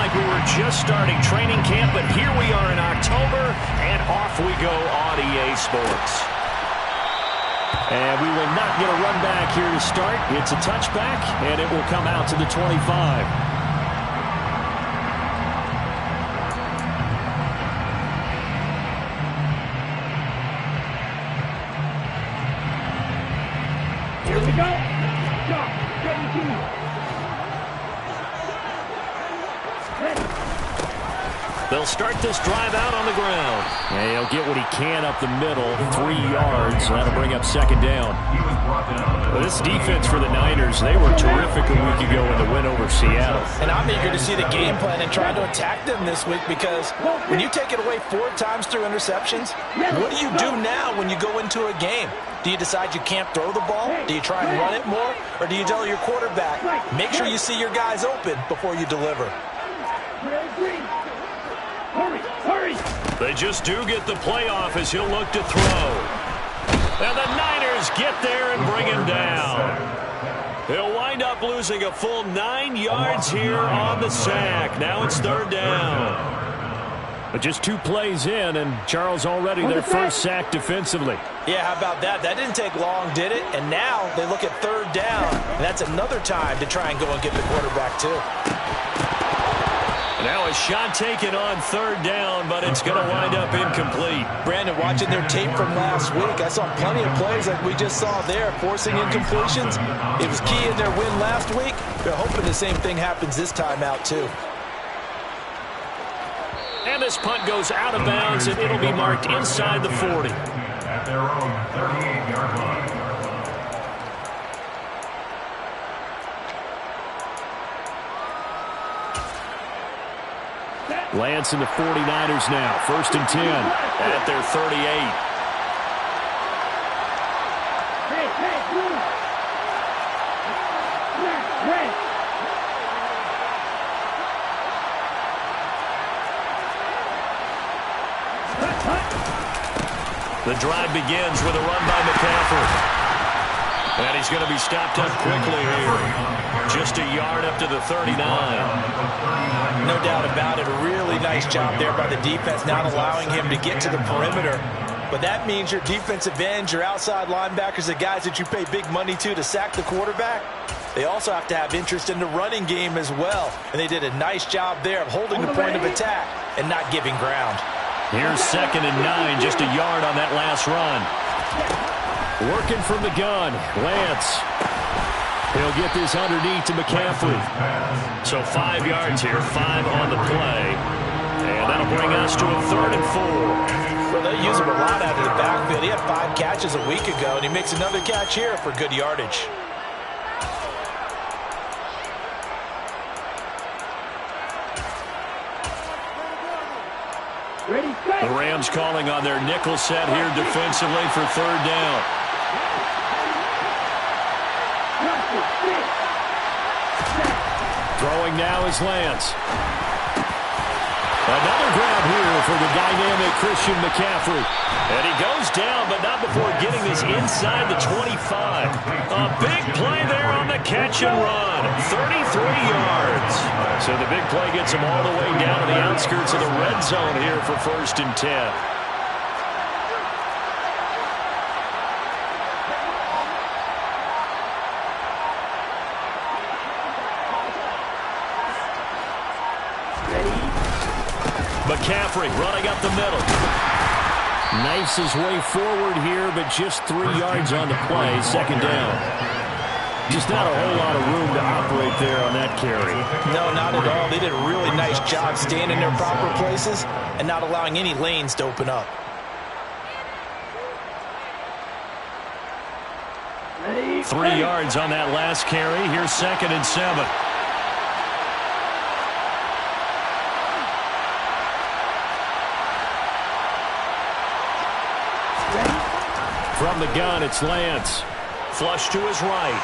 like we were just starting training camp, but here we are in October, and off we go on EA Sports. And we will not get a run back here to start. It's a touchback, and it will come out to the 25. Here we go. Stop. 17. They'll start this drive out on the ground. And he'll get what he can up the middle, 3 yards. That'll bring up second down. Well, this defense for the Niners, they were terrific a week ago in the win over Seattle. And I'm eager to see the game plan and try to attack them this week, because when you take it away 4 times through interceptions, what do you do now when you go into a game? Do you decide you can't throw the ball? Do you try and run it more? Or do you tell your quarterback, make sure you see your guys open before you deliver? Hurry! They just do get the playoff as he'll look to throw. And the Niners get there and bring him down. He'll wind up losing a full 9 yards here on the sack. Now it's third down. But just 2 plays in, and Charles already their first sack defensively. Yeah, how about that? That didn't take long, did it? And now they look at third down. And that's another time to try and go and get the quarterback, too. Now a shot taken on third down, but it's going to wind up incomplete. Brandon, watching their tape from last week, I saw plenty of plays like we just saw there, forcing incompletions. It was key in their win last week. They're hoping the same thing happens this time out, too. And this punt goes out of bounds, and it'll be marked inside the 40. At their own 38-yard line. Lance and the 49ers now. 1st and 10 at their 38. The drive begins with a run by McCaffrey. And he's going to be stopped up quickly here. Just a yard up to the 39. No doubt about it. A really nice job there by the defense, not allowing him to get to the perimeter. But that means your defensive ends, your outside linebackers, the guys that you pay big money to sack the quarterback, they also have to have interest in the running game as well. And they did a nice job there of holding the point of attack and not giving ground. Here's 2nd and 9, just a yard on that last run. Working from the gun, Lance. He'll get this underneath to McCaffrey. So 5 yards here, 5 on the play. And that'll bring us to a 3rd and 4. Well, they use him a lot out of the backfield. He had 5 catches a week ago, and he makes another catch here for good yardage. The Rams calling on their nickel set here defensively for 3rd down. Throwing now is Lance. Another grab here for the dynamic Christian McCaffrey. And he goes down, but not before getting this inside the 25. A big play there on the catch and run. 33 yards. So the big play gets him all the way down to the outskirts of the red zone here for 1st and 10. McCaffrey running up the middle. Knifes his way forward here, but just 3 yards on the play. 2nd down. Just not a whole lot of room to operate there on that carry. No, not at all. They did a really nice job staying in their proper places and not allowing any lanes to open up. Ready? 3 yards on that last carry. Here's 2nd and 7. From the gun, it's Lance. Flush to his right.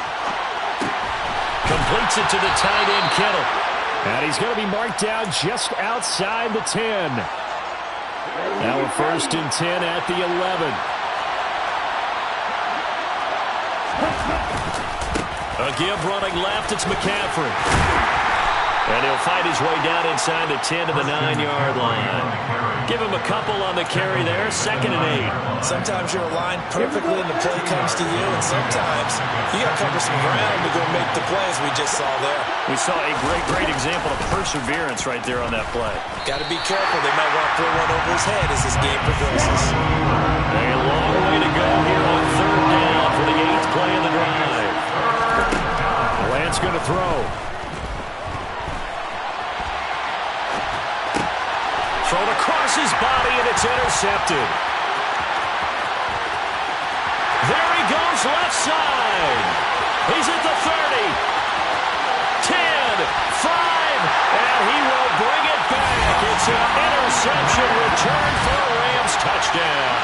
Completes it to the tight end, Kittle. And he's going to be marked down just outside the 10. Now a 1st and 10 at the 11. A give running left, it's McCaffrey. And he'll fight his way down inside the 10 to the 9-yard line. Give him a couple on the carry there, 2nd and 8. Sometimes you're aligned perfectly and the play comes to you, and sometimes you got to cover some ground to go make the play, as we just saw there. We saw a great example of perseverance right there on that play. Got to be careful. They might want to throw one over his head as this game progresses. A long way to go here on 3rd down for the 8th play of the drive. Lance going to throw. Thrown across his body, and it's intercepted. There he goes, left side. He's at the 30. 10, 5, and he will bring it back. It's an interception return for a Rams touchdown.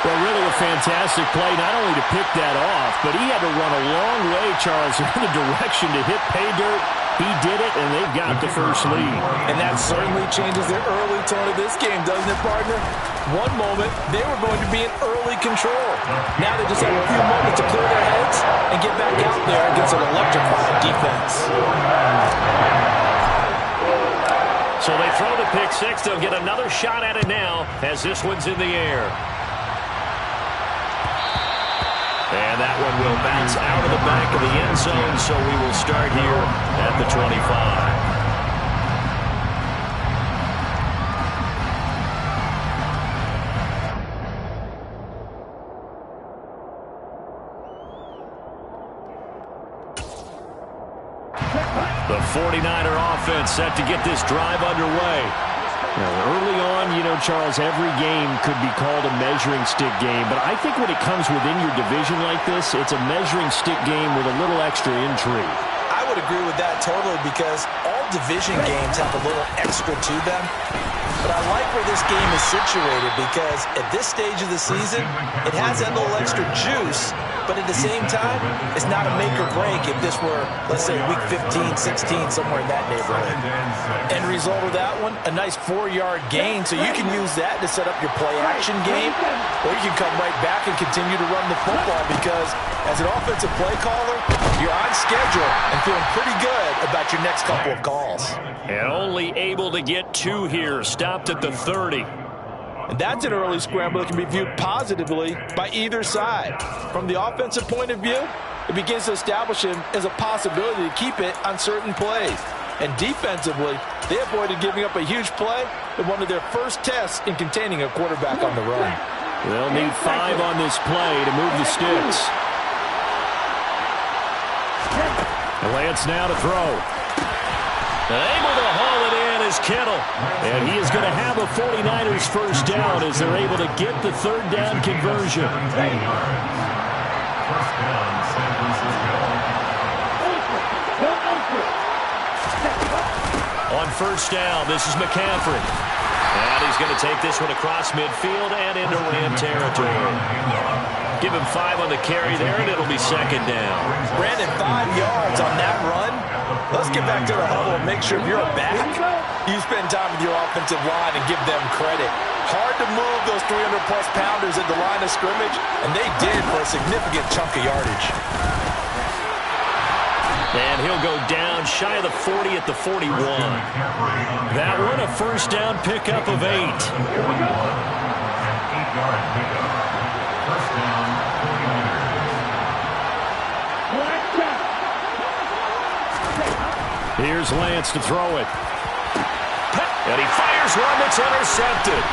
Well, really a fantastic play, not only to pick that off, but he had to run a long way, Charles, in the direction to hit pay dirt. He did it, and they've got the first lead. And that certainly changes the early tone of this game, doesn't it, partner? One moment, they were going to be in early control. Now they just have a few moments to clear their heads and get back out there against an electrifying defense. So they throw the pick six. They'll get another shot at it now as this one's in the air. And that one will bounce out of the back of the end zone, so we will start here at the 25. The 49er offense set to get this drive underway. Now, early on, you know, Charles, every game could be called a measuring stick game, but I think when it comes within your division like this, it's a measuring stick game with a little extra intrigue. I would agree with that totally, because all division games have a little extra to them. But I like where this game is situated, because at this stage of the season, it has that little extra juice, but at the same time, it's not a make or break if this were, let's say, week 15, 16, somewhere in that neighborhood. End result of that one, a nice 4-yard gain, so you can use that to set up your play-action game, or you can come right back and continue to run the football, because as an offensive play caller, you're on schedule and feeling pretty good about your next couple of calls. And only able to get 2 here, stopped at the 30. And that's an early scramble that can be viewed positively by either side. From the offensive point of view, it begins to establish him as a possibility to keep it on certain plays. And defensively, they avoided giving up a huge play in one of their first tests in containing a quarterback on the run. They'll need 5 on this play to move the sticks. Lance now to throw. Able to haul it in is Kittle. And he is going to have a 49ers first down as they're able to get the 3rd down conversion. First down, San Francisco. On first down, this is McCaffrey. And he's going to take this one across midfield and into Ram territory. Give him 5 on the carry there, and it'll be 2nd down. Brandon, 5 yards on that run. Let's get back to the huddle and make sure if you're a back, you spend time with your offensive line and give them credit. Hard to move those 300-plus pounders at the line of scrimmage, and they did for a significant chunk of yardage. And he'll go down shy of the 40 at the 41. That one a first down pickup of 8. 8-yard pickup. First down, 49ers. Here's Lance to throw it. And he fires one that's intercepted.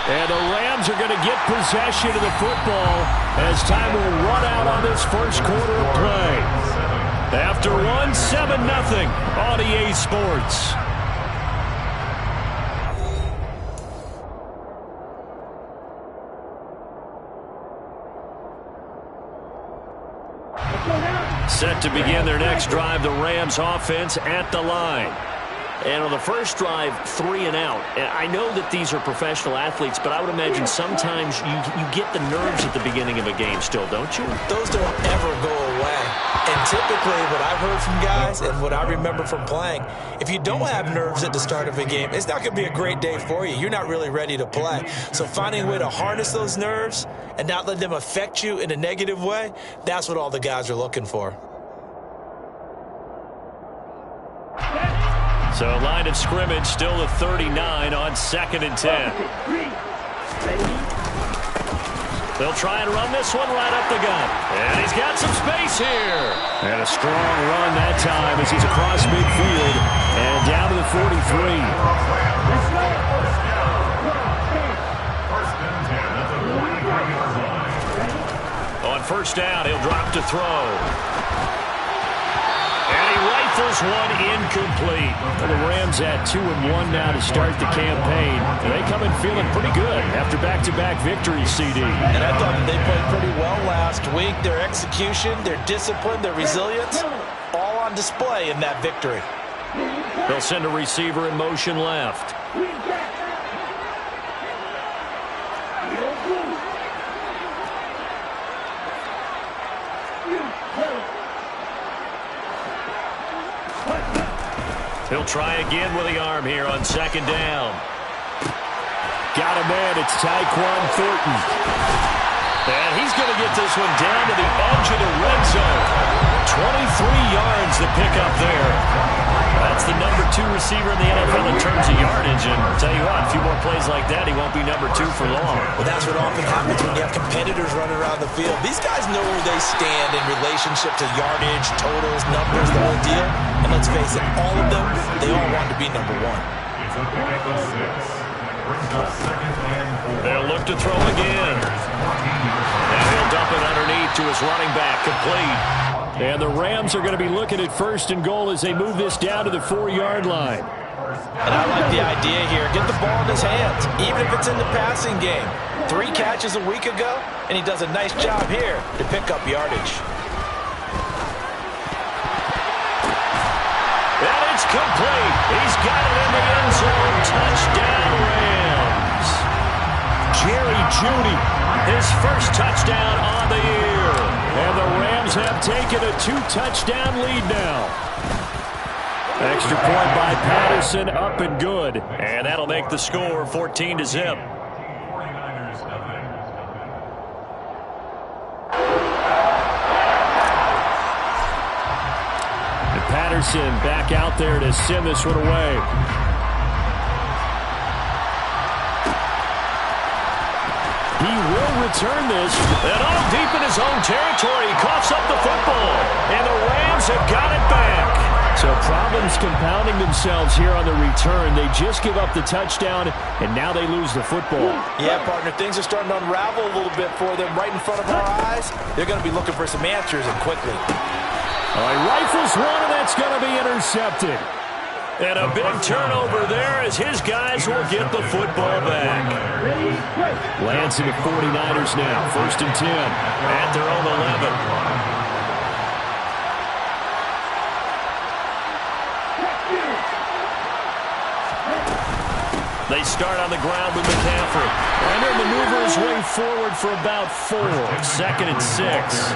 And the Rams are going to get possession of the football as time will run out on this first quarter of play. After 7-0 on EA Sports. Set to begin their next drive, the Rams offense at the line. And on the first drive, 3 and out. And I know that these are professional athletes, but I would imagine sometimes you get the nerves at the beginning of a game still, don't you? Those don't ever go away. And typically what I've heard from guys and what I remember from playing, if you don't have nerves at the start of a game, it's not going to be a great day for you. You're not really ready to play. So finding a way to harness those nerves and not let them affect you in a negative way, that's what all the guys are looking for. So line of scrimmage still the 39 on 2nd and 10. They'll try and run this one right up the gut. And he's got some space here. And a strong run that time as he's across midfield and down to the 43. On first down, he'll drop to throw. And he rifles one incomplete. Well, the Rams at 2-1 now to start the campaign. They come in feeling pretty good after back-to-back victories, CD. And I thought they played pretty well last week. Their execution, their discipline, their resilience, all on display in that victory. They'll send a receiver in motion left. He'll try again with the arm here on 2nd down. Got a man. It's Tyquan Thornton. And he's going to get this one down to the edge of the red zone. 23 yards to pick up there. That's the number 2 receiver in the NFL in terms of yardage. And I'll tell you what, a few more plays like that, he won't be number 2 for long. Well, that's what often happens when you have competitors running around the field. These guys know where they stand in relationship to yardage, totals, numbers, the whole deal. And let's face it, all of them, they all want to be number 1. It's a pick of 6. Brings up 2nd and 4. They'll look to throw again. And he'll dump it underneath to his running back, complete. And the Rams are going to be looking at 1st and goal as they move this down to the 4-yard line. And I like the idea here. Get the ball in his hands, even if it's in the passing game. 3 catches a week ago, and he does a nice job here to pick up yardage. And it's complete. He's got it in the end zone. Touchdown, Rams. Jerry Jeudy, his first touchdown on the year. And the Rams have taken a 2-touchdown lead now. Extra point by Patterson, up and good. And that'll make the score 14-0. 49ers nothing. And Patterson back out there to send this one away. He will return this. And all deep in his own territory. He coughs up the football. And the Rams have got it back. So problems compounding themselves here on the return. They just give up the touchdown, and now they lose the football. Yeah, partner, things are starting to unravel a little bit for them right in front of our eyes. They're going to be looking for some answers, and quickly. He rifles one, and that's going to be intercepted. And a big turnover there as his guys will get the football back. Lance and the 49ers now, 1st and 10. At their own 11. They start on the ground with McCaffrey. And he'll maneuver his way forward for about 4. 2nd and 6.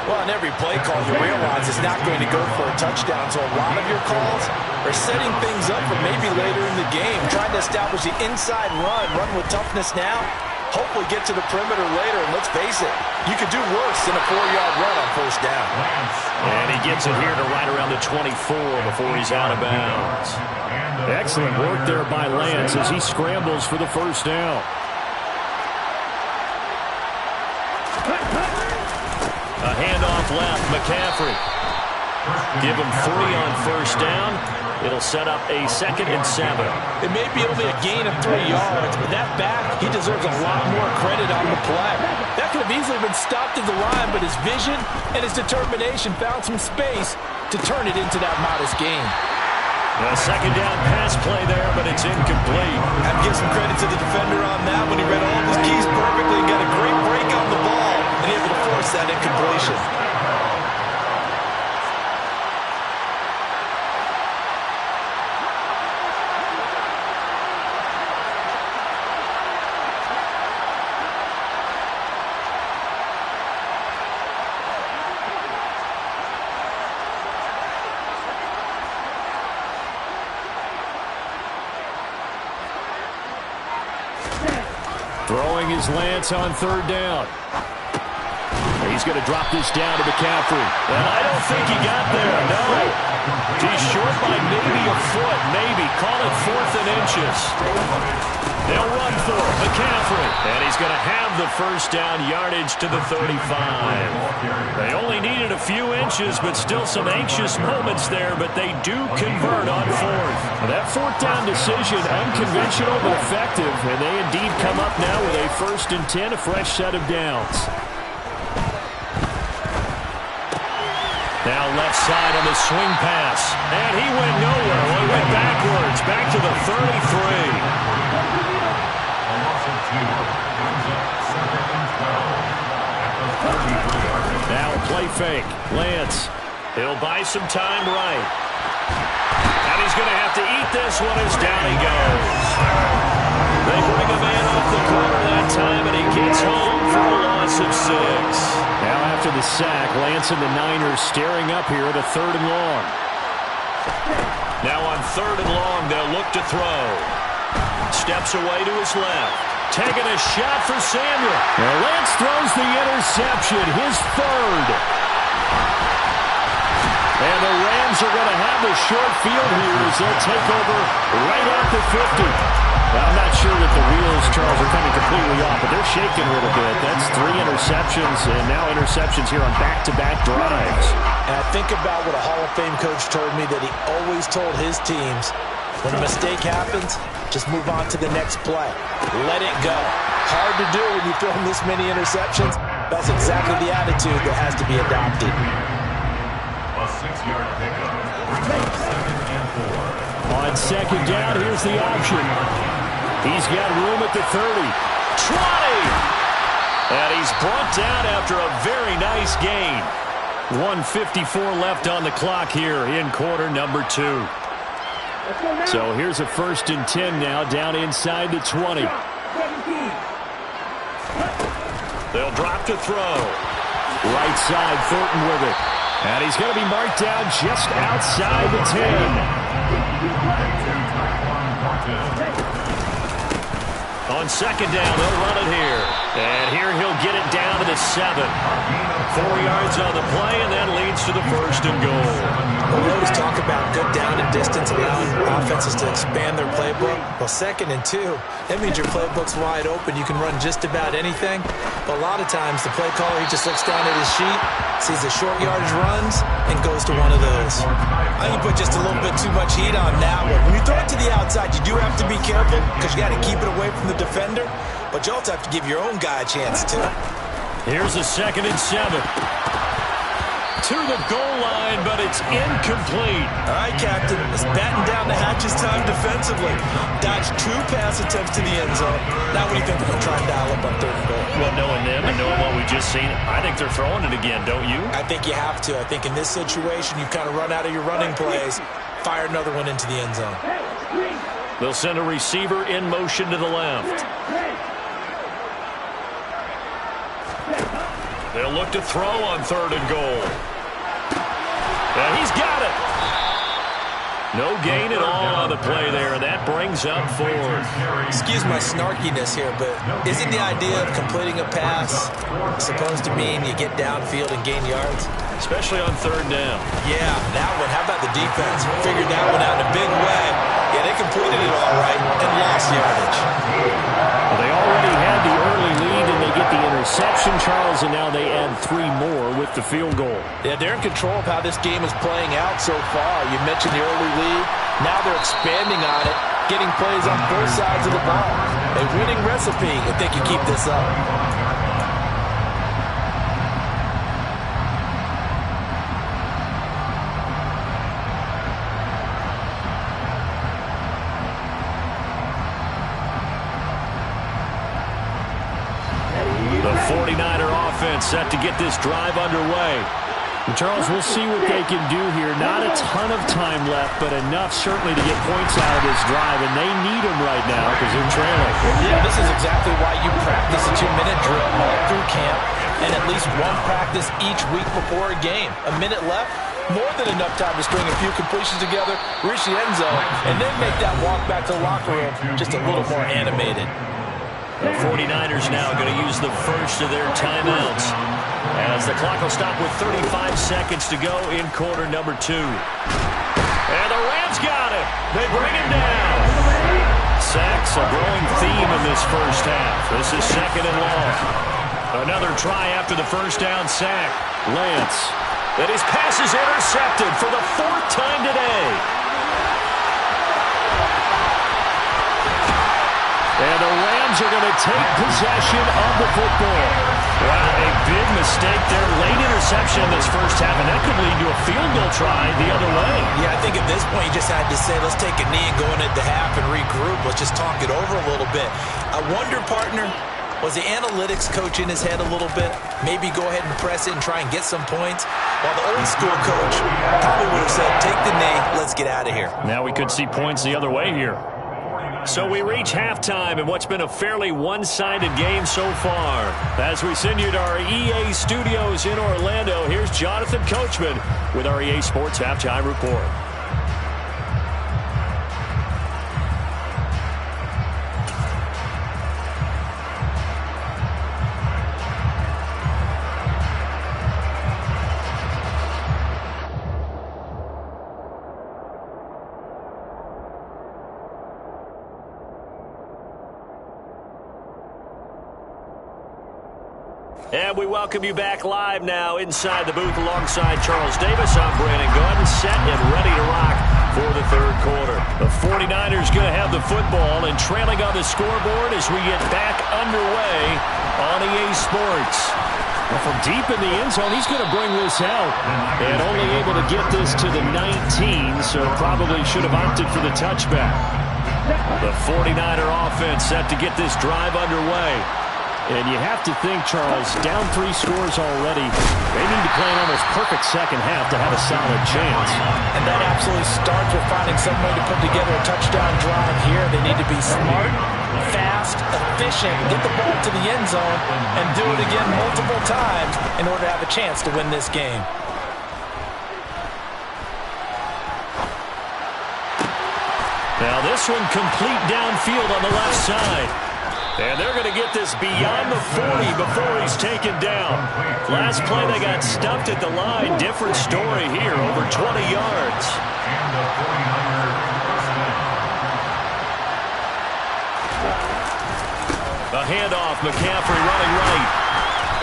Well, on every play call, you realize it's not going to go for a touchdown. So a lot of your calls are setting things up for maybe later in the game, trying to establish the inside run with toughness now, hopefully get to the perimeter later. And let's face it, you could do worse than a 4-yard run on 1st down. And he gets it here to right around the 24 before he's out of bounds. Excellent work there by Lance as he scrambles for the 1st down. A handoff left, McCaffrey. Give him 3 on 1st down. It'll set up a 2nd and 7. It may be only a gain of 3 yards, but that back, he deserves a lot more credit on the play. That could have easily been stopped at the line, but his vision and his determination found some space to turn it into that modest gain. A 2nd down pass play there, but it's incomplete. I have to give some credit to the defender on that when he read all of his keys perfectly and got a great break on the ball and able to force that incompletion. Throwing his Lance on 3rd down. He's going to drop this down to McCaffrey. And I don't think he got there, no. He's short by maybe a foot, maybe. Call it 4th and inches. They'll run for it, McCaffrey. And he's going to have the first down yardage to the 35. They only needed a few inches, but still some anxious moments there, but they do convert on 4th. That 4th down decision, unconventional but effective, and they indeed come up now with a 1st and 10, a fresh set of downs. Now left side on the swing pass. And he went nowhere. Well, he went backwards. Back to the 33. Now a play fake. Lance. He'll buy some time right. And he's going to have to eat this one as down he goes. They bring a man off the corner that time, and he gets home for a loss of 6. Now after the sack, Lance and the Niners staring up here at a 3rd and long. Now on 3rd and long, they'll look to throw. Steps away to his left. Taking a shot for Samuel. Now Lance throws the interception, his 3rd. And the Rams are going to have the short field here as they'll take over right at the 50. Well, I'm not sure that the wheels, Charles, are coming completely off, but they're shaking a little bit. That's 3 interceptions, and now interceptions here on back-to-back drives. And I think about what a Hall of Fame coach told me that he always told his teams, when a mistake happens, just move on to the next play. Let it go. Hard to do when you throw this many interceptions. That's exactly the attitude that has to be adopted. A 6-yard pickup. Brings up 2nd and 4. On 2nd down, here's the option. He's got room at the 30. 20! And he's brought down after a very nice gain. 1:54 left on the clock here in quarter number 2. So here's a 1st and 10 now, down inside the 20. They'll drop to throw. Right side, Thornton with it. And he's going to be marked down just outside the 10. On 2nd down, they'll run it here. And here he'll get it down to the 7. 4 yards on the play, and that leads to the 1st and goal. We always talk about good down and distance, allowing offenses to expand their playbook. Well, 2nd and 2, that means your playbook's wide open. You can run just about anything. But a lot of times, the play caller, he just looks down at his sheet, sees the short yardage runs, and goes to one of those. I think you put just a little bit too much heat on that one. When you throw it to the outside, you do have to be careful because you got to keep it away from the defender. But you also have to give your own guy a chance, too. Here's a 2nd and 7. To the goal line, but it's incomplete. All right, Captain. Let's batten down the hatches time defensively. Dodge 2 pass attempts to the end zone. Now what do you think they're going to try and dial up on 3rd and goal? Well, knowing them and knowing what we just seen, I think they're throwing it again, don't you? I think you have to. I think in this situation, you kind of run out of your running plays, fire another one into the end zone. They'll send a receiver in motion to the left. They'll look to throw on 3rd and goal. And he's got it. No gain at all on the play there, and that brings up 4th. Excuse my snarkiness here, but isn't the idea of completing a pass supposed to mean you get downfield and gain yards? Especially on 3rd down. Yeah, that one. How about the defense? Figured that one out in a big way. Yeah, they completed it all right and lost yardage. Well, they already had the early lead, and they get the interception, Charles, and now they add 3 more with the field goal. Yeah, they're in control of how this game is playing out so far. You mentioned the early lead. Now they're expanding on it, getting plays on both sides of the ball. A winning recipe if they can keep this up. The 49er offense set to get this drive underway. And Charles, we'll see what they can do here. Not a ton of time left, but enough certainly to get points out of this drive, and they need them right now because they're trailing. Yeah, this is exactly why you practice a 2-minute drill all through camp and at least one practice each week before a game. A minute left, more than enough time to string a few completions together, reach the end zone, and then make that walk back to the locker room just a little more animated. The 49ers now going to use the first of their timeouts. as the clock will stop with 35 seconds to go in quarter number 2. And the Rams got it. They bring him down. Sacks a growing theme in this first half. This is second and long. Another try after the first down sack. Lance. And his pass is intercepted for the 4th time today. And the Rams are going to take possession of the football. Wow, a big mistake there. Late interception in this first half, and that could lead to a field goal try the other way. Yeah, I think at this point you just had to say, let's take a knee and go into the half and regroup. Let's just talk it over a little bit. I wonder, partner, was the analytics coach in his head a little bit? Maybe go ahead and press it and try and get some points? While the old school coach probably would have said, take the knee, let's get out of here. Now we could see points the other way here. So we reach halftime in what's been a fairly one-sided game so far. As we send you to our EA studios in Orlando, here's Jonathan Coachman with our EA Sports Halftime Report. And we welcome you back live now inside the booth alongside Charles Davis. I'm Brandon Gaudin, set and ready to rock for the third quarter. The 49ers going to have the football and trailing on the scoreboard as we get back underway on EA Sports. Well, from deep in the end zone, he's going to bring this out. And only able to get this to the 19, so probably should have opted for the touchback. The 49er offense set to get this drive underway. And you have to think, Charles, down 3 scores already. They need to play an almost perfect second half to have a solid chance. And that absolutely starts with finding some way to put together a touchdown drive here. They need to be smart, fast, efficient, get the ball to the end zone, and do it again multiple times in order to have a chance to win this game. Now this one complete downfield on the left side. And they're going to get this beyond the 40 before he's taken down. Last play they got stuffed at the line. Different story here, over 20 yards. And the 49er first down. The handoff, McCaffrey running right.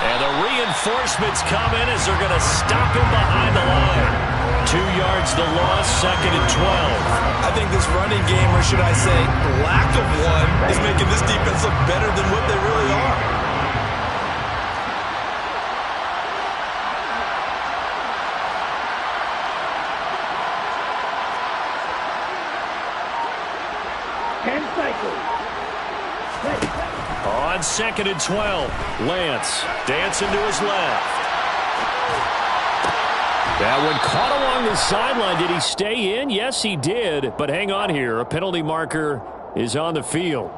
And the reinforcements come in as they're going to stop him behind the line. 2 yards the loss, second and 12. I think this running game, or should I say lack of one, is making this defense look better than what they really are. On second and 12, Lance dancing to his left. That one caught along the sideline. Did he stay in? Yes, he did. But hang on here. A penalty marker is on the field.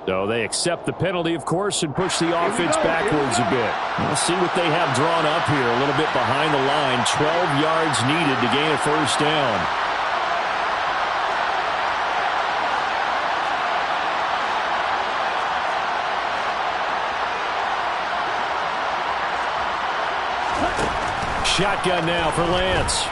So they accept the penalty, of course, and push the offense backwards a bit. We'll see what they have drawn up here. A little bit behind the line. 12 yards needed to gain a first down. Shotgun now for Lance.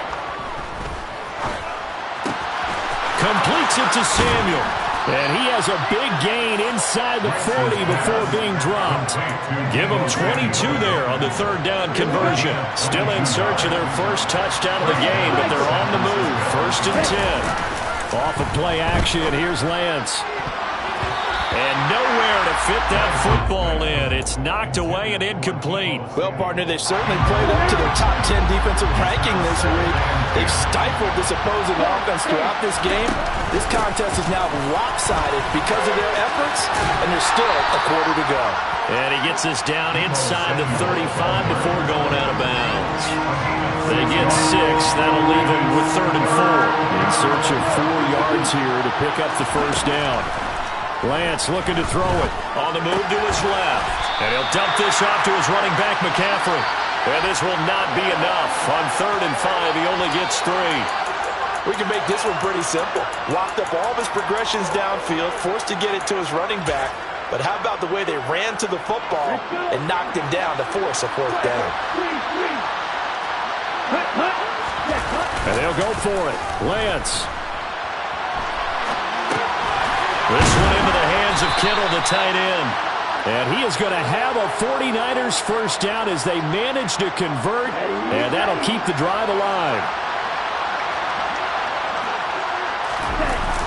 Completes it to Samuel. And he has a big gain inside the 40 before being dropped. Give them 22 there on the third down conversion. Still in search of their first touchdown of the game, but they're on the move. First and 10. Off of play action, here's Lance. And nowhere to fit that football in. It's knocked away and incomplete. Well, partner, they've certainly played up to their top 10 defensive ranking this week. They've stifled this opposing offense throughout this game. This contest is now lopsided because of their efforts, and there's still a quarter to go. And he gets this down inside the 35 before going out of bounds. They get 6. That'll leave him with third and 4. In search of 4 yards here to pick up the first down. Lance looking to throw it. On the move to his left. And he'll dump this off to his running back, McCaffrey. And this will not be enough. On third and 5, he only gets 3. We can make this one pretty simple. Locked up all of his progressions downfield, forced to get it to his running back. But how about the way they ran to the football and knocked him down to force a fourth down? And they'll go for it. Lance. This one into the hands of Kittle, the tight end. And he is going to have a 49ers first down as they manage to convert, and that'll keep the drive alive.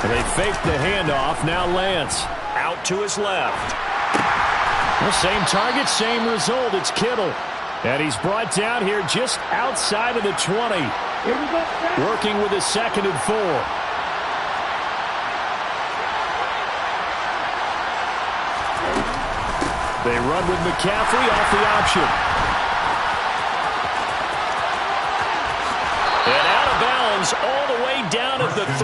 And they fake the handoff. Now Lance out to his left. Well, same target, same result. It's Kittle. And he's brought down here just outside of the 20. Working with his 2nd and 4. They run with McCaffrey off the option. And out of bounds all the way down at the 3.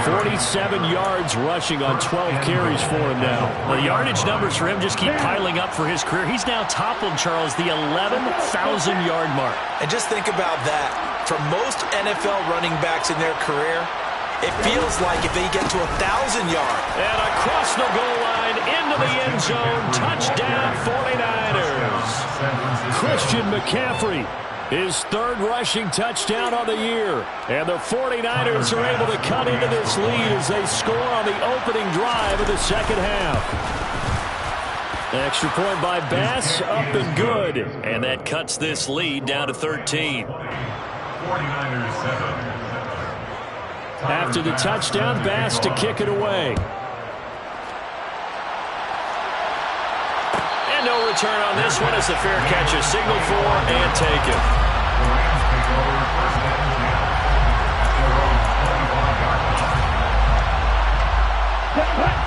47 yards rushing on 12 carries for him now. The yardage numbers for him just keep piling up for his career. He's now toppled, Charles, the 11,000-yard mark. And just think about that. For most NFL running backs in their career, it feels like if they get to 1,000 yards. And across the goal line, into the end zone, touchdown 49ers. Christian McCaffrey, his 3rd rushing touchdown on the year. And the 49ers are able to cut into this lead as they score on the opening drive of the second half. Extra point by Bass, up and good. And that cuts this lead down to 13. 49ers 7. After the touchdown, Bass to kick it away. And no return on this one as the fair catch is signaled for and taken.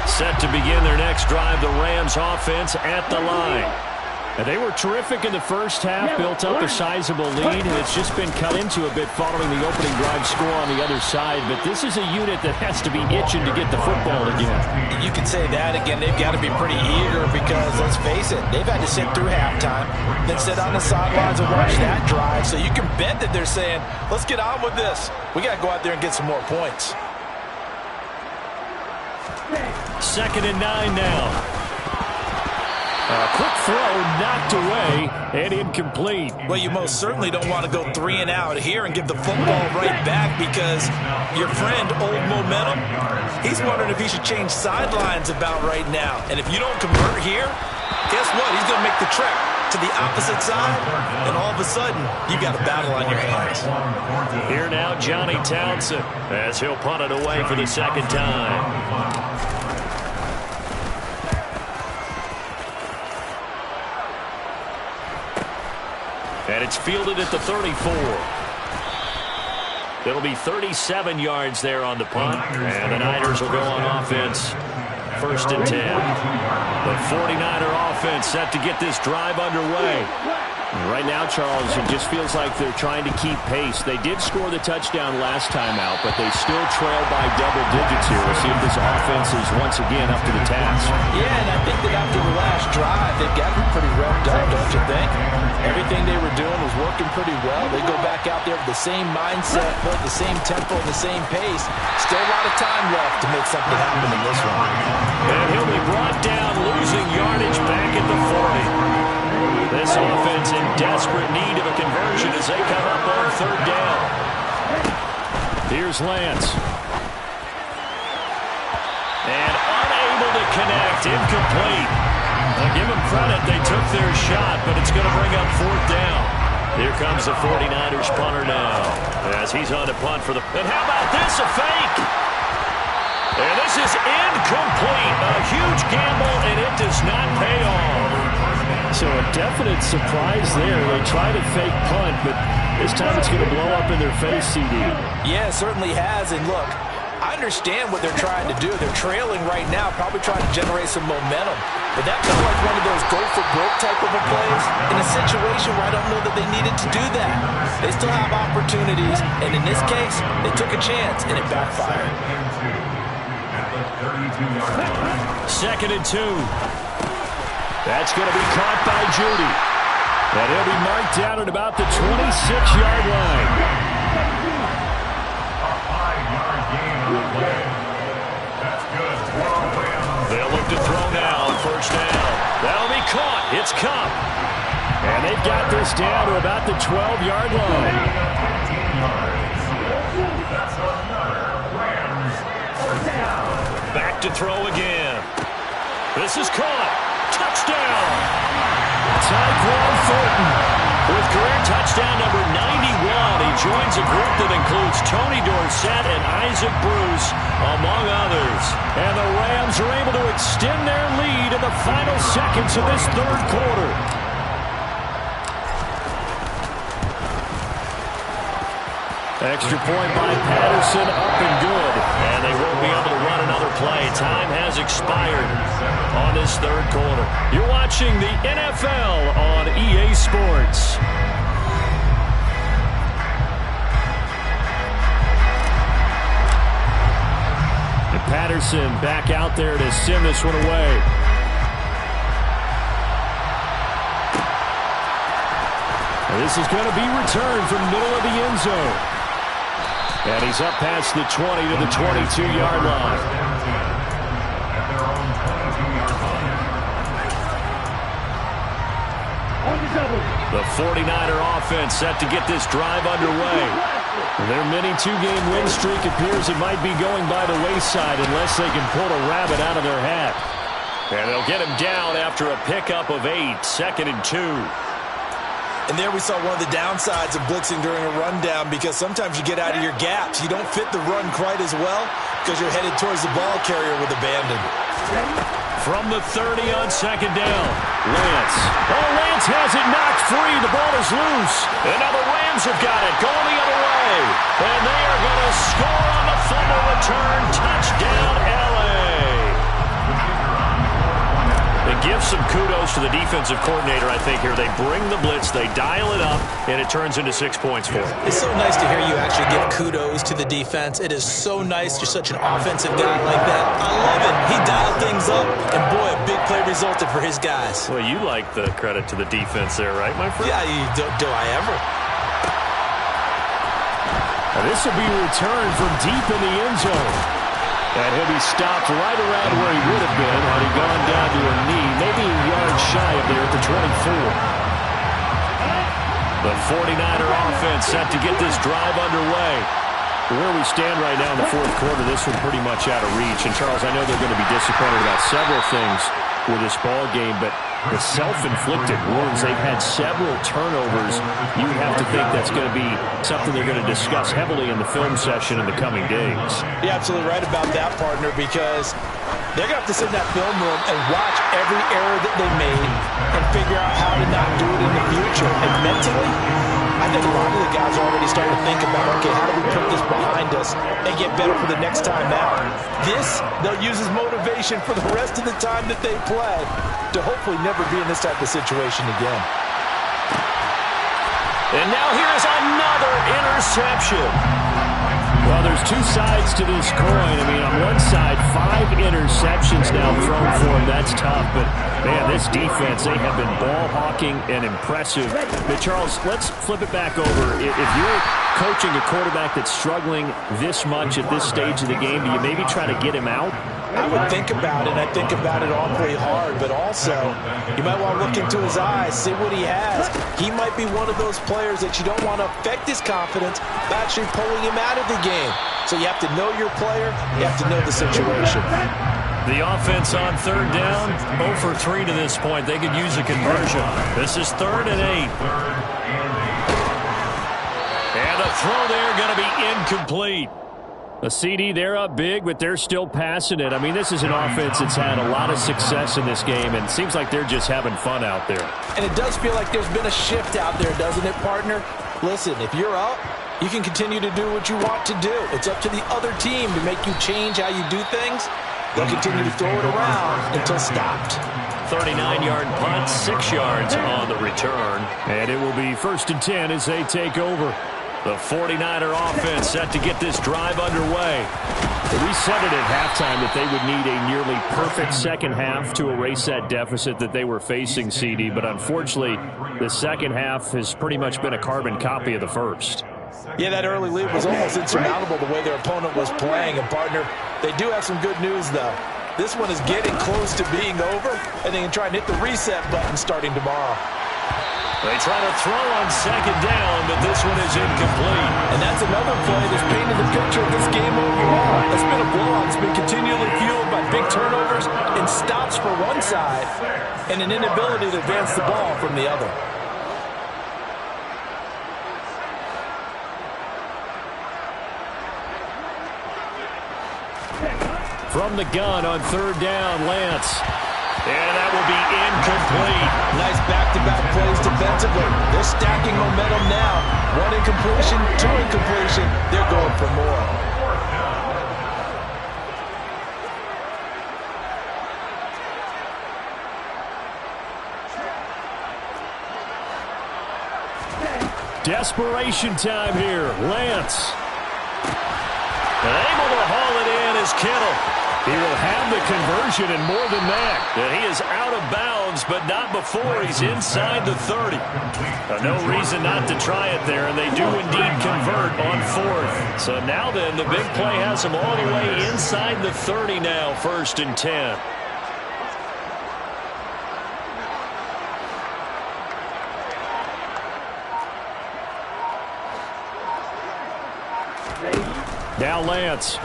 Set to begin their next drive, the Rams offense at the line. And they were terrific in the first half, built up a sizable lead, and it's just been cut into a bit following the opening drive score on the other side. But this is a unit that has to be itching to get the football again. You can say that again. They've got to be pretty eager because, let's face it, they've had to sit through halftime, then sit on the sidelines and watch that drive. So you can bet that they're saying, let's get on with this. We got to go out there and get some more points. 2nd and 9 now. A quick throw knocked away and incomplete. Well, you most certainly don't want to go 3 and out here and give the football right back because your friend, Old Momentum, he's wondering if he should change sidelines about right now. And if you don't convert here, guess what? He's going to make the trek to the opposite side, and all of a sudden, you got a battle on your hands. Here now, Johnny Townsend, as he'll punt it away for the 2nd time. And it's fielded at the 34. It'll be 37 yards there on the punt. And the Niners will go on offense. 1st and 10. The 49er offense set to get this drive underway. Right now, Charles, it just feels like they're trying to keep pace. They did score the touchdown last time out, but they still trail by double digits here. We'll see if this offense is once again up to the task. Yeah, and I think that after the last drive, they've got to be pretty revved up, don't you think? Everything they were doing was working pretty well. They go back out there with the same mindset, but the same tempo, and the same pace. Still a lot of time left to make something happen in this one. And he'll be brought down, losing yardage back at the 40. This offense in desperate need of a conversion as they come up on 3rd down. Here's Lance. And unable to connect, incomplete. I'll give them credit, they took their shot, but it's going to bring up 4th down. Here comes the 49ers punter now as he's on to punt for the... And how about this, a fake? And this is incomplete. A huge gamble, and it does not pay off. So a definite surprise there. They try to fake punt, but this time it's going to blow up in their face, CD. Yeah, it certainly has. And look, I understand what they're trying to do. They're trailing right now, probably trying to generate some momentum. But that felt like one of those go-for-broke type of a plays in a situation where I don't know that they needed to do that. They still have opportunities, and in this case, they took a chance, and it backfired. 2nd and 2. That's going to be caught by Judy. And he'll be marked down at about the 26-yard line. A 5-yard gain on the play. That's good. They'll look to throw now. It's Kupp. And they've got this down to about the 12-yard line. Back to throw again. This is caught. Touchdown. Tyquan Thornton. With career touchdown number 91, he joins a group that includes Tony Dorsett and Isaac Bruce, among others. And the Rams are able to extend their lead in the final seconds of this third quarter. Extra point by Patterson, up and good. And they won't be able to run another play. Time has expired on this third quarter. You're watching the NFL on EA Sports. And Patterson back out there to send this one away. And this is going to be returned from the middle of the end zone. And he's up past the 20 to the 22-yard line. The 49er offense set to get this drive underway. Their mini two-game win streak appears it might be going by the wayside unless they can pull a rabbit out of their hat. And they'll get him down after a pickup of 8, 2nd and 2. And there we saw one of the downsides of blitzing during a rundown, because sometimes you get out of your gaps. You don't fit the run quite as well because you're headed towards the ball carrier with abandon. From the 30 on 2nd down, Lance. Oh, Lance has it knocked free. The ball is loose. And now the Rams have got it going the other way. And they are going to score on the fumble return. Touchdown, LA. They give some kudos to the defensive coordinator, I think, here. They bring the blitz, they dial it up, and it turns into 6 points for them. It's so nice to hear you actually give kudos to the defense. It is so nice. You're such an offensive guy like that. I love it. He dialed things up, and boy, a big play resulted for his guys. Well, you like the credit to the defense there, right, my friend? Yeah, do I ever? Now this will be returned from deep in the end zone. And he'll be stopped right around where he would have been had he gone down to a knee, maybe a yard shy of there at the 24. The 49er offense set to get this drive underway. Where we stand right now in the fourth quarter, this one pretty much out of reach. And, Charles, I know they're going to be disappointed about several things with this ball game, but the self-inflicted wounds, they've had several turnovers. You have to think that's going to be something they're going to discuss heavily in the film session in the coming days. You're absolutely right about that, partner, because they're going to have to sit in that film room and watch every error that they made and figure out how to not do it in the future. And mentally, I think a lot of the guys are already starting to think about, okay, how do we put this behind us and get better for the next time out? This, they'll use as motivation for the rest of the time that they play to hopefully never be in this type of situation again. And now here is another interception. Well, there's two sides to this coin. I mean, on one side, 5 interceptions now thrown for him. That's tough. But, man, this defense, they have been ball hawking and impressive. But, Charles, let's flip it back over. If you're coaching a quarterback that's struggling this much at this stage of the game, do you maybe try to get him out? I would think about it. I think about it awfully hard. But also, you might want to look into his eyes, see what he has. He might be one of those players that you don't want to affect his confidence by actually pulling him out of the game. So you have to know your player. You have to know the situation. The offense on 3rd down, 0 for 3 to this point. They could use a conversion. This is 3rd and 8. And a throw there going to be incomplete. A CD, they're up big, but they're still passing it. I mean, this is an offense that's had a lot of success in this game, and it seems like they're just having fun out there. And it does feel like there's been a shift out there, doesn't it, partner? Listen, if you're up, you can continue to do what you want to do. It's up to the other team to make you change how you do things. They'll continue to throw it around until stopped. 39-yard punt, 6 yards on the return. And it will be 1st and 10 as they take over. The 49er offense set to get this drive underway. We said it at halftime that they would need a nearly perfect second half to erase that deficit that they were facing, CD. But unfortunately, the second half has pretty much been a carbon copy of the first. Yeah, that early lead was almost insurmountable the way their opponent was playing. And, partner, they do have some good news, though. This one is getting close to being over, and they can try and hit the reset button starting tomorrow. They try to throw on second down, but this one is incomplete. And that's another play that's painted the picture of this game overall. It's been a blowout. It's been continually fueled by big turnovers and stops for one side and an inability to advance the ball from the other. From the gun on third down, Lance. And that will be incomplete. Nice back-to-back plays defensively. They're stacking momentum now. One incompletion, two incompletion. They're going for more. Desperation time here. Lance. And able to haul it in is Kittle. He will have the conversion and more than that. And he is out of bounds, but not before he's inside the 30. No reason not to try it there, and they do indeed convert on fourth. So now then, the big play has him all the way inside the 30 now, 1st and 10. Now Lance.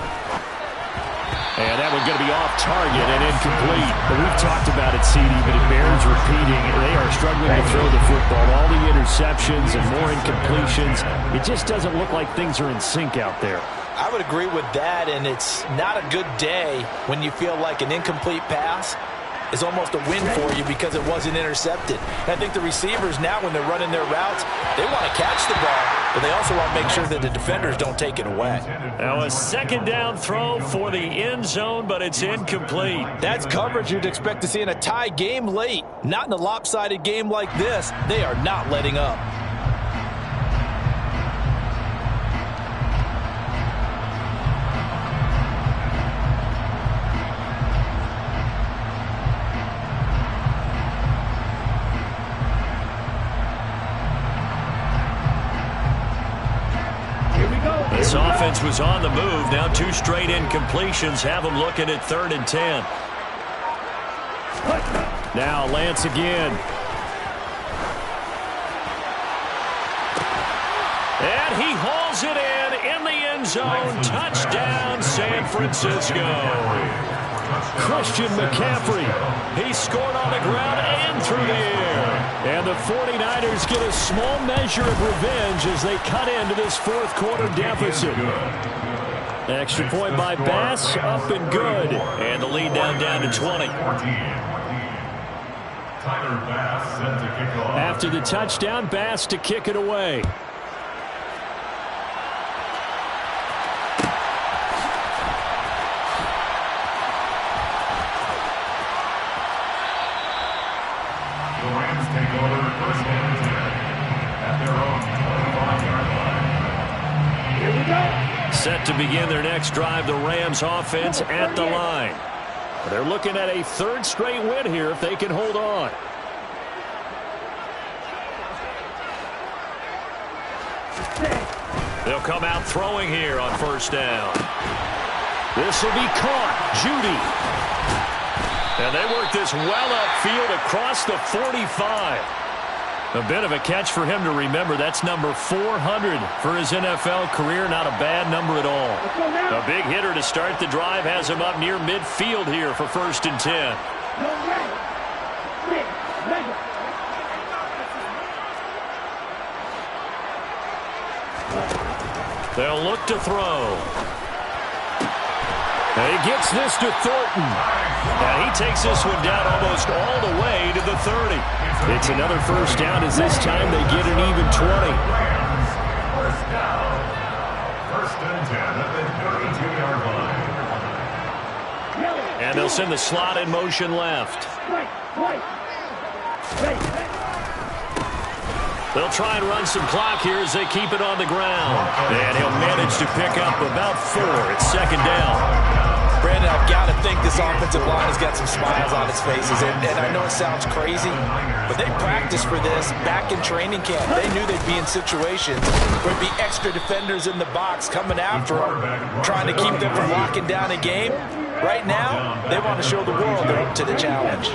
And that one's going to be off target and incomplete. But we've talked about it, CD, but it bears repeating. They are struggling to throw the football. All the interceptions and more incompletions. It just doesn't look like things are in sync out there. I would agree with that, and it's not a good day when you feel like an incomplete pass is almost a win for you because it wasn't intercepted. And I think the receivers now, when they're running their routes, they want to catch the ball, but they also want to make sure that the defenders don't take it away. Now a second down throw for the end zone, but it's incomplete. That's coverage you'd expect to see in a tie game late. Not in a lopsided game like this. They are not letting up. This offense was on the move. Now 2 straight incompletions have them looking at 3rd and 10. Now Lance again. And he hauls it in the end zone. Touchdown, San Francisco. Christian McCaffrey. He scored on the ground and through the air. And the 49ers get a small measure of revenge as they cut into this 4th quarter deficit. Extra point by Bass, up and good. And the lead down to 20. After the touchdown, Bass to kick it away. Set to begin their next drive, the Rams offense at the line. They're looking at a 3rd straight win here if they can hold on. They'll come out throwing here on 1st down. This will be caught. Judy. And they work this well upfield across the 45. A bit of a catch for him to remember. That's number 400 for his NFL career. Not a bad number at all. A big hitter to start the drive has him up near midfield here for 1st and 10. They'll look to throw. And he gets this to Thornton. And he takes this one down almost all the way to the 30. It's another 1st down as this time they get an even 20. 1st down. 1st and 10 at the 32-yard line. And they'll send the slot in motion left. They'll try and run some clock here as they keep it on the ground. And he'll manage to pick up about 4. It's 2nd down. Brandon, I've got to think this offensive line has got some smiles on its faces. And I know it sounds crazy, but they practiced for this back in training camp. They knew they'd be in situations where there'd be extra defenders in the box coming after them, trying to keep them from locking down a game. Right now, they want to show the world they're up to the challenge.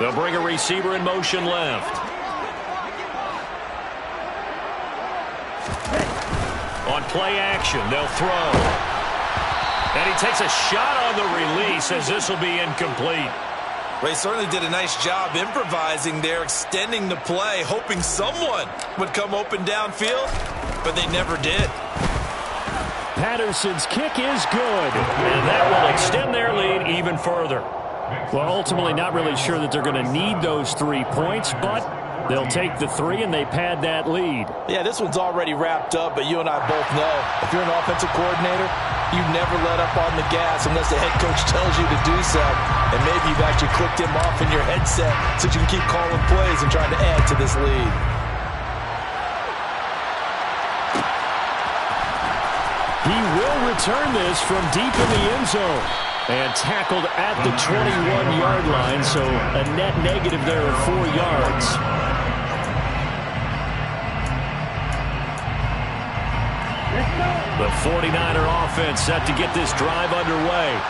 They'll bring a receiver in motion left. On play action, they'll throw. And he takes a shot on the release as this will be incomplete. Well, he certainly did a nice job improvising there, extending the play, hoping someone would come open downfield, but they never did. Patterson's kick is good. And that will extend their lead even further. Well, ultimately not really sure that they're going to need those 3 points, but they'll take the 3 and they pad that lead. Yeah, this one's already wrapped up, but you and I both know if you're an offensive coordinator, you never let up on the gas unless the head coach tells you to do so. And maybe you've actually clicked him off in your headset so you can keep calling plays and trying to add to this lead. He will return this from deep in the end zone. And tackled at the 21-yard line, so a net negative there of 4 yards. The 49er offense set to get this drive underway.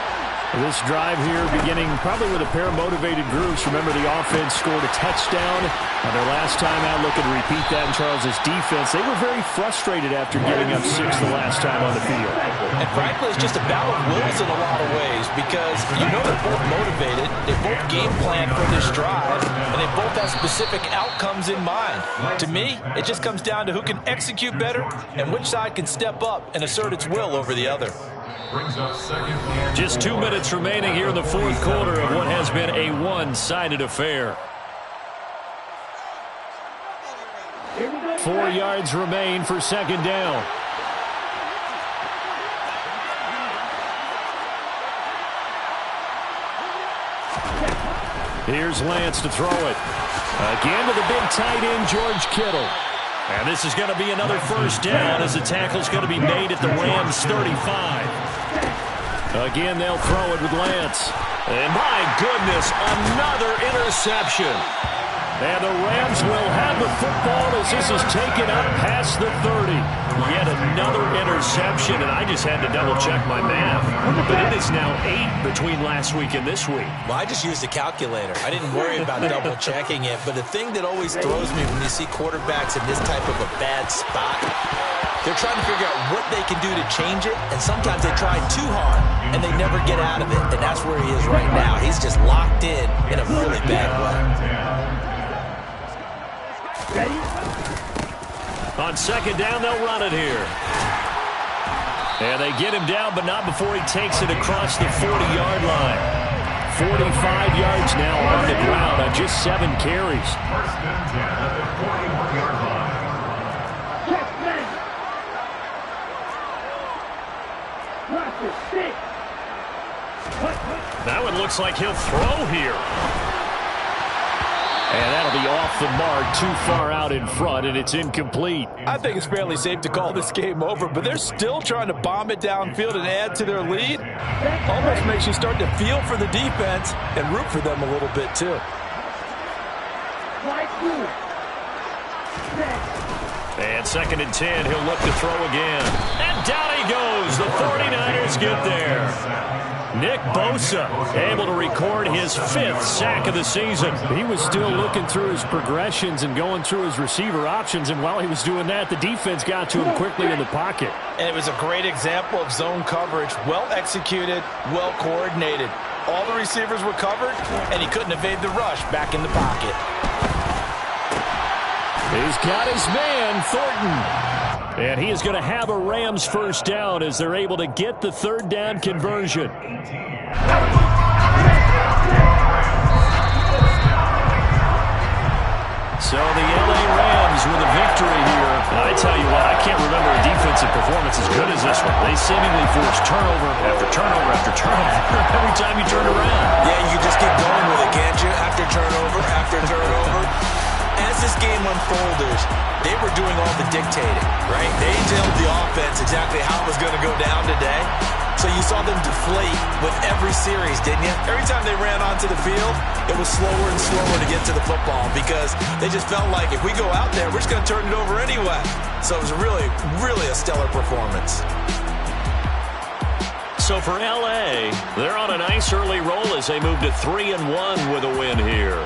This drive here beginning probably with a pair of motivated groups. Remember, the offense scored a touchdown on their last time out. Looking to repeat that in Charles' defense. They were very frustrated after giving up 6 the last time on the field. And frankly, it's just a battle of wills in a lot of ways because you know they're both motivated. They both game plan for this drive, and they both have specific outcomes in mind. To me, it just comes down to who can execute better and which side can step up and assert its will over the other. Just 2 minutes remaining here in the fourth quarter of what has been a one-sided affair. 4 yards remain for second down. Here's Lance to throw it. Again to the big tight end, George Kittle. And this is going to be another first down as the tackle's going to be made at the Rams' 35. Again, they'll throw it with Lance. And my goodness, another interception. And the Rams will have the football as this is taken up past the 30. Yet another interception, and I just had to double-check my math. But it is now 8 between last week and this week. Well, I just used a calculator. I didn't worry about double-checking it. But the thing that always throws me when you see quarterbacks in this type of a bad spot, they're trying to figure out what they can do to change it, and sometimes they try too hard, and they never get out of it. And that's where he is right now. He's just locked in a really bad way. On second down, they'll run it here. And they get him down, but not before he takes it across the 40-yard line. 45 yards now on the ground on just 7 carries. First and 10 at the 41-yard line. That one looks like he'll throw here. And that'll be off the mark, too far out in front, and it's incomplete. I think it's fairly safe to call this game over, but they're still trying to bomb it downfield and add to their lead. Almost makes you start to feel for the defense and root for them a little bit, too. And second and 10, he'll look to throw again. And down he goes. The 49ers get there. Nick Bosa able to record his 5th sack of the season. He was still looking through his progressions and going through his receiver options, and while he was doing that, the defense got to him quickly in the pocket. And it was a great example of zone coverage. Well executed, well coordinated. All the receivers were covered, and he couldn't evade the rush back in the pocket. He's got his man, Thornton. And he is going to have a Rams first down as they're able to get the third down conversion. So the LA Rams with a victory here. I tell you what, I can't remember a defensive performance as good as this one. They seemingly forced turnover after turnover after turnover every time you turn around. Yeah, you just keep going with it, can't you? After turnover, after turnover. As this game unfolded, they were doing all the dictating, right? They told the offense exactly how it was going to go down today. So you saw them deflate with every series, didn't you? Every time they ran onto the field, it was slower and slower to get to the football because they just felt like if we go out there, we're just going to turn it over anyway. So it was really, really a stellar performance. So for L.A., they're on a nice early roll as they move to 3-1 with a win here.